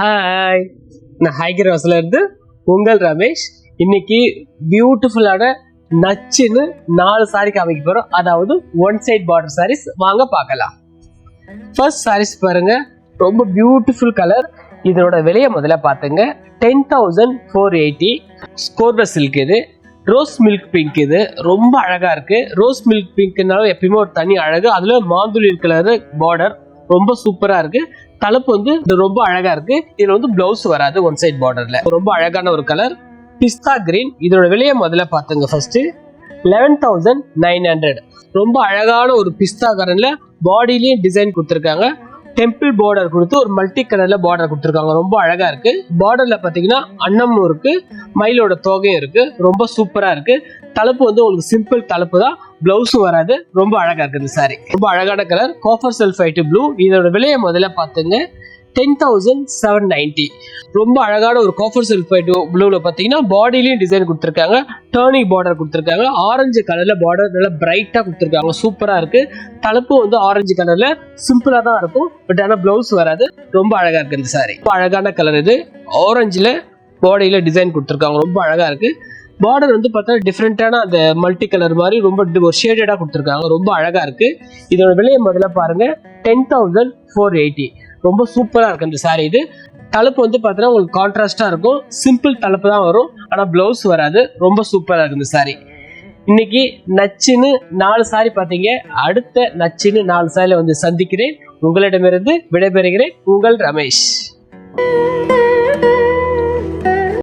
Hi, நான் hiker ஹவுஸ்ல இருந்து உங்கள் ரமேஷ். இன்னைக்கு பியூட்டிஃபுல்லான நச்சுன்னு 4 சாரி காமிக்க போறோம். அதாவது ஒன் சைட் பார்டர் சாரீஸ். வாங்க பார்க்கலாம். ஃபர்ஸ்ட் சாரீஸ் பாருங்க, ரொம்ப பியூட்டிஃபுல் கலர். இதனோட விலையை முதல்ல பார்த்துங்க. 10,480 ஸ்கோர்பர் சில்க். இது ரோஸ் மில்க் பிங்க். இது ரொம்ப அழகா இருக்கு. ரோஸ் மில்க் பிங்க்னாலும் எப்பயுமே ஒரு தனி அழகு. அதுல மாந்துளி கலர் பார்டர் ரொம்ப சூப்பரா இருக்கு. தலைப்பு வந்து ரொம்ப அழகா இருக்கு. இதுல வந்து பிளவுஸ் வராது ஒன் சைட் பார்டர்ல. ரொம்ப அழகான ஒரு கலர் பிஸ்தா கிரீன். இதோட விலையை முதல்ல பாத்துங்க. ஃபர்ஸ்ட் 11,900. ரொம்ப அழகான ஒரு பிஸ்தா கலர்ல பாடியிலயும் டிசைன் கொடுத்துருக்காங்க. டெம்பிள் பார்டர் கொடுத்து ஒரு மல்டி கலர்ல பார்டர் கொடுத்துருக்காங்க. ரொம்ப அழகா இருக்கு. பார்டர்ல பாத்தீங்கன்னா அன்னமும் இருக்கு, மயிலோட தோகையும் இருக்கு. ரொம்ப சூப்பரா இருக்கு. தலைப்பு வந்து உங்களுக்கு சிம்பிள் தலைப்பு தான், பிளவுஸும் வராது. ரொம்ப அழகா இருக்கு இந்த சாரி. ரொம்ப அழகான கலர் காப்பர் சல்ஃபைட் ப்ளூ. இதோட விலையை முதல்ல பாத்துங்க. 10,790. ரொம்ப அழகான ஒரு காப்பர் சல்ஃபைட் ப்ளூல பாத்தீங்கன்னா பாடியிலயும் டிசைன் கொடுத்துருக்காங்க. டர்னிங் பார்டர் கொடுத்துருக்காங்க. ஆரஞ்சு கலர்ல பார்டர் நல்லா பிரைட்டா கொடுத்துருக்காங்க. சூப்பரா இருக்கு. தலைப்பு வந்து ஆரஞ்சு கலர்ல சிம்பிளா தான் இருக்கும், பட் ஆனா பிளவுஸ் வராது. ரொம்ப அழகா இருக்கு இந்த சாரி. ரொம்ப அழகான கலர். இது ஆரஞ்சுல பாடியில டிசைன் கொடுத்துருக்காங்க. ரொம்ப அழகா இருக்கு. பார்டர் வந்து பார்த்தா டிஃப்ரெண்டான அந்த மல்டி கலர் மாதிரி ரொம்ப ஒரு ஷேடடா கொடுத்துருக்காங்க. ரொம்ப அழகா இருக்கு. இதோட விலையை முதல்ல பாருங்க. 10,480. ரொம்ப சூப்பரா இருக்கு இந்த சாரி. இது தலைப்பு வந்து பார்த்தீங்கன்னா உங்களுக்கு கான்ட்ராஸ்டா இருக்கும். சிம்பிள் தலைப்பு தான் வரும், ஆனா பிளவுஸ் வராது. ரொம்ப சூப்பரா இருக்கு இந்த சாரி. இன்னைக்கு நச்சுன்னு 4 சாரி பார்த்தீங்க. அடுத்த நச்சுன்னு 4 சாரியில வந்து சந்திக்கிறேன். உங்களிடமிருந்து விடைபெறுகிறேன். உங்கள் ரமேஷ்.